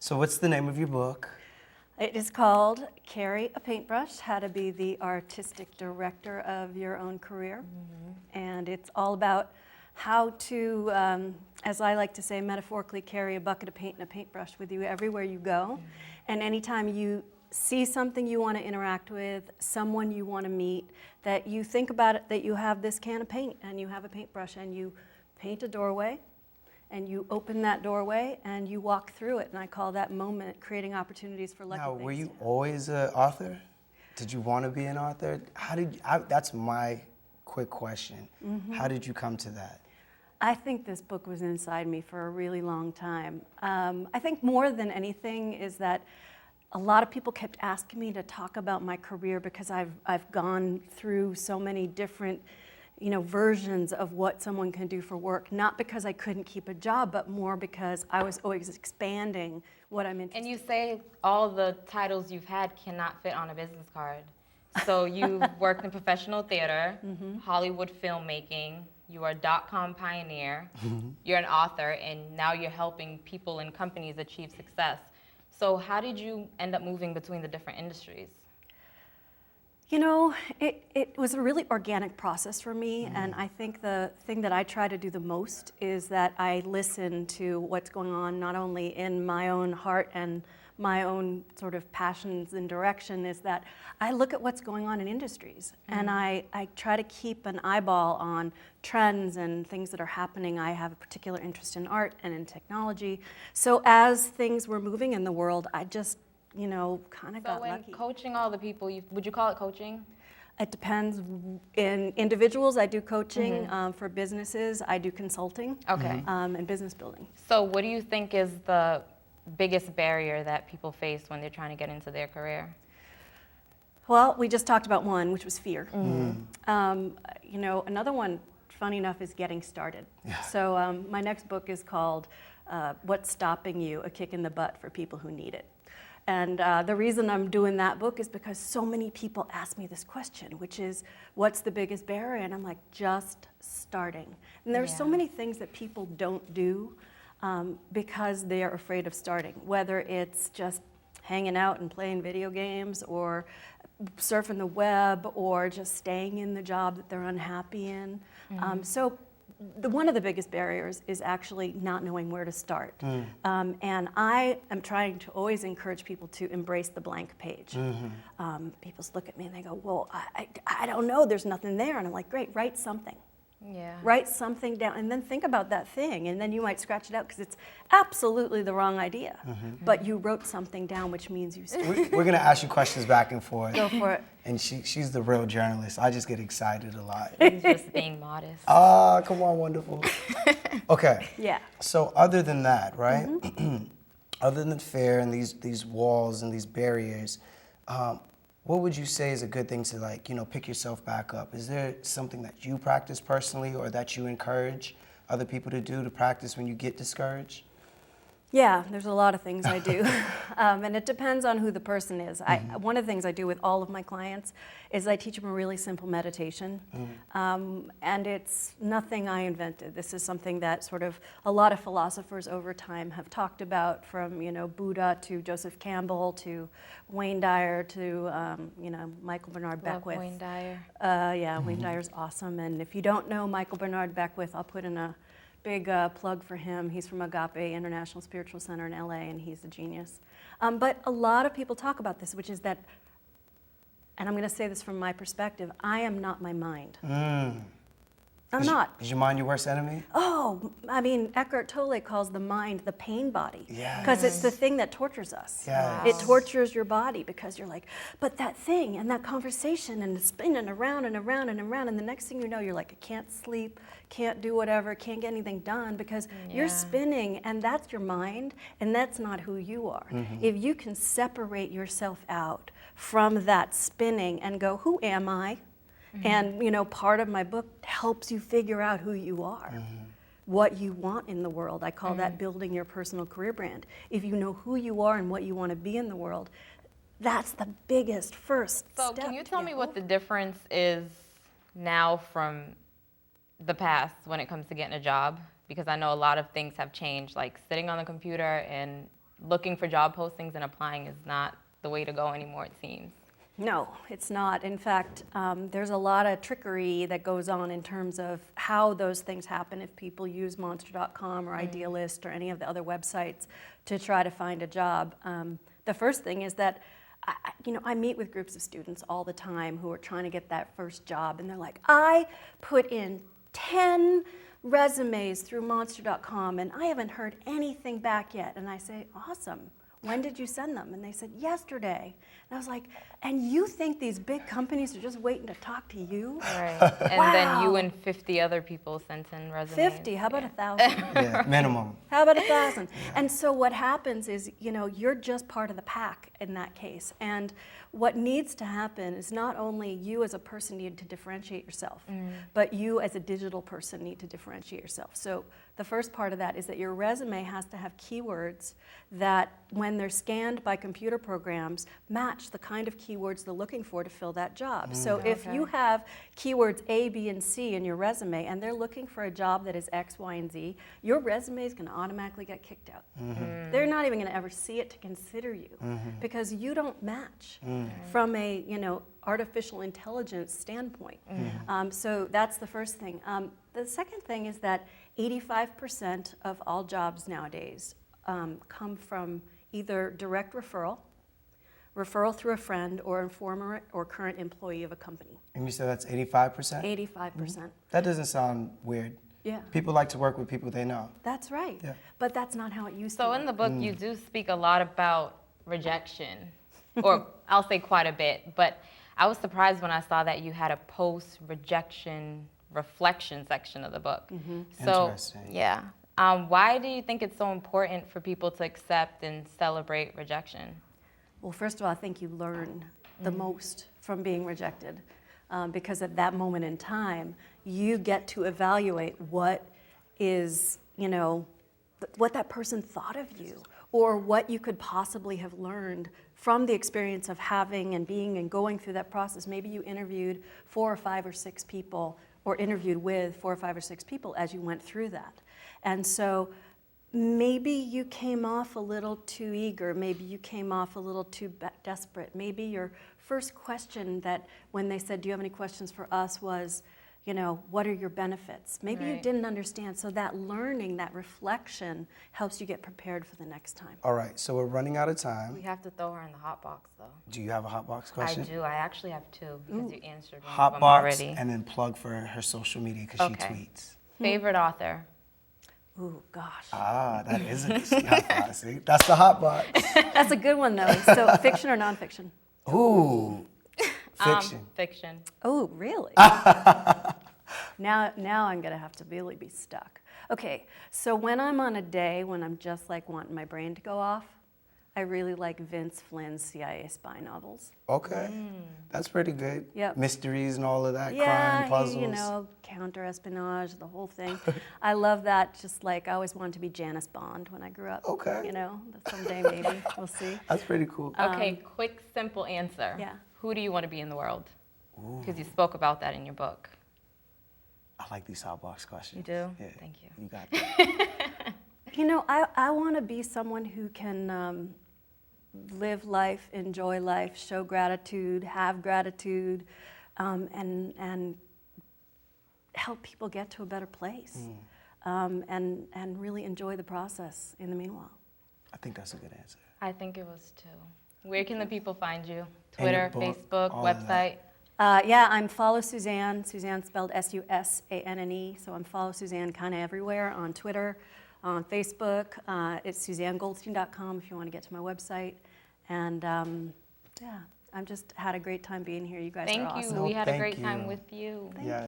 So what's the name of your book? It is called Carry a Paintbrush, How to Be the Artistic Director of Your Own Career. And it's all about how to, as I like to say, metaphorically carry a bucket of paint and a paintbrush with you everywhere you go. And anytime you see something you want to interact with, someone you want to meet, that you think about it, that you have this can of paint and you have a paintbrush and you paint a doorway and you open that doorway and you walk through it. And I call that moment creating opportunities for lucky Now, things. were you always an author? Did you want to be an author? That's my quick question. How did you come to that? I think this book was inside me for a really long time. I think more than anything is that a lot of people kept asking me to talk about my career because I've gone through so many different, versions of what someone can do for work. Not because I couldn't keep a job, but more because I was always expanding what I'm interested in. And you say all the titles you've had cannot fit on a business card. So you've worked in professional theater, Hollywood filmmaking, you are a .com pioneer, you're an author, and now you're helping people and companies achieve success. So how did you end up moving between the different industries? It was a really organic process for me, and I think the thing that I try to do the most is that I listen to what's going on not only in my own heart and my own sort of passions and direction, is that I look at what's going on in industries, and I try to keep an eyeball on trends and things that are happening. I have a particular interest in art and in technology. So as things were moving in the world, I just, kind of got lucky. So when coaching all the people, would you call it coaching? It depends. In individuals, I do coaching. For businesses, I do consulting. Okay. And business building. So what do you think is the biggest barrier that people face when they're trying to get into their career? Well, we just talked about one, which was fear. Another one, funny enough, is getting started. Yeah. So my next book is called What's Stopping You? A Kick in the Butt for People Who Need It. And the reason I'm doing that book is because so many people ask me this question, which is, what's the biggest barrier? And I'm like, just starting. And there's so many things that people don't do because they are afraid of starting, whether it's just hanging out and playing video games or surfing the web or just staying in the job that they're unhappy in. So one of the biggest barriers is actually not knowing where to start. And I am trying to always encourage people to embrace the blank page. People look at me and they go, well, I don't know, there's nothing there. And I'm like, great, write something. Yeah. Write something down and then think about that thing, and then you might scratch it out because it's absolutely the wrong idea. But you wrote something down, which means you started. We're going to ask you questions back and forth. Go for it. And she's the real journalist. I just get excited a lot. He's just being modest. Ah, come on, wonderful. Okay. Yeah. So other than that, right? Other than fear and these walls and these barriers, what would you say is a good thing to pick yourself back up? Is there something that you practice personally or that you encourage other people to do to practice when you get discouraged? Yeah, there's a lot of things I do. And it depends on who the person is. One of the things I do with all of my clients is I teach them a really simple meditation. And it's nothing I invented. This is something that sort of a lot of philosophers over time have talked about, from Buddha to Joseph Campbell to Wayne Dyer to Michael Bernard Beckwith. Wayne Dyer. Wayne Dyer's awesome. And if you don't know Michael Bernard Beckwith, I'll put in a big plug for him. He's from Agape International Spiritual Center in LA, and he's a genius. But a lot of people talk about this, which is that, and I'm going to say this from my perspective, I am not my mind. I'm not. Is your mind your worst enemy? Oh, I mean, Eckhart Tolle calls the mind the pain body. Yes. Because it's the thing that tortures us. Yes. It tortures your body because you're like, but that thing and that conversation and spinning around and around and around, and the next thing you know, you're like, I can't sleep, can't do whatever, can't get anything done because you're spinning, and that's your mind, and that's not who you are. If you can separate yourself out from that spinning and go, who am I? And part of my book helps you figure out who you are, what you want in the world. I call that building your personal career brand. If you know who you are and what you want to be in the world, that's the biggest first So step. can you tell me what the difference is now from the past when it comes to getting a job? Because I know a lot of things have changed, like sitting on the computer and looking for job postings and applying is not the way to go anymore, it seems. No, it's not. In fact, there's a lot of trickery that goes on in terms of how those things happen if people use Monster.com or Idealist or any of the other websites to try to find a job. The first thing is that I meet with groups of students all the time who are trying to get that first job, and they're like, I put in 10 resumes through Monster.com and I haven't heard anything back yet. And I say, awesome. When did you send them? And they said, yesterday. And I was like, and you think these big companies are just waiting to talk to you? Right. And Wow. then you and 50 other people sent in resumes. 50, how about 1,000? Yeah, minimum. How about 1,000? And so what happens is, you're just part of the pack in that case. And what needs to happen is not only you as a person need to differentiate yourself, but you as a digital person need to differentiate yourself. So the first part of that is that your resume has to have keywords that, when they're scanned by computer programs, match the kind of keywords they're looking for to fill that job. So if you have keywords A, B, and C in your resume, and they're looking for a job that is X, Y, and Z, your resume is going to automatically get kicked out. They're not even going to ever see it to consider you because you don't match from a artificial intelligence standpoint. So that's the first thing. The second thing is that 85% of all jobs nowadays come from either direct referral through a friend, or a former or current employee of a company. And you said that's 85%? 85%. That doesn't sound weird. Yeah. People like to work with people they know. That's right. Yeah. But that's not how it used to So work. in the book, you do speak a lot about rejection, or I'll say quite a bit, but I was surprised when I saw that you had a post-rejection reflection section of the book. So, Interesting. yeah. Why do you think it's so important for people to accept and celebrate rejection? Well, first of all, I think you learn the most from being rejected, because at that moment in time, you get to evaluate what is, what that person thought of you, or what you could possibly have learned from the experience of having and being and going through that process. Maybe you interviewed 4 or 5 or 6 people, or interviewed with 4 or 5 or 6 people as you went through that. And so maybe you came off a little too eager, maybe you came off a little too desperate. Maybe your first question that when they said, do you have any questions for us, was, what are your benefits? Maybe you didn't understand. So that learning, that reflection helps you get prepared for the next time. All right, so we're running out of time. We have to throw her in the hot box, though. Do you have a hot box question? I do. I actually have 2 because you answered one of Hot them box, already. and then plug for her social media because she Okay. tweets. Favorite author? Ooh, gosh. Ah, that is a good hot box. See, that's the hot box. That's a good one, though. So fiction or nonfiction? Ooh, fiction. Fiction. Oh, really? Now I'm going to have to really be stuck. Okay, so when I'm on a day when I'm just like wanting my brain to go off, I really like Vince Flynn's CIA spy novels. Okay, that's pretty good. Yep. Mysteries and all of that, Yeah, crime, puzzles. counter-espionage, the whole thing. I love that. Just like I always wanted to be Janice Bond when I grew up. Okay. Someday maybe, we'll see. That's pretty cool. Okay, quick, simple answer. Yeah. Who do you want to be in the world? Because you spoke about that in your book. I like these hot box questions. You do? Yeah. Thank you. You got that. I want to be someone who can live life, enjoy life, show gratitude, have gratitude, and help people get to a better place, and really enjoy the process in the meanwhile. I think that's a good answer. I think it was 2. Where can the people find you? And your Twitter, book, Facebook, all of that. website? I'm Follow Susanne. Suzanne spelled Susanne. So I'm Follow Susanne kind of everywhere, on Twitter, on Facebook. It's SuzanneGoldstein.com if you want to get to my website. And I've just had a great time being here. You guys are Thank awesome. you. We had a Thank great time you. with you. Yeah.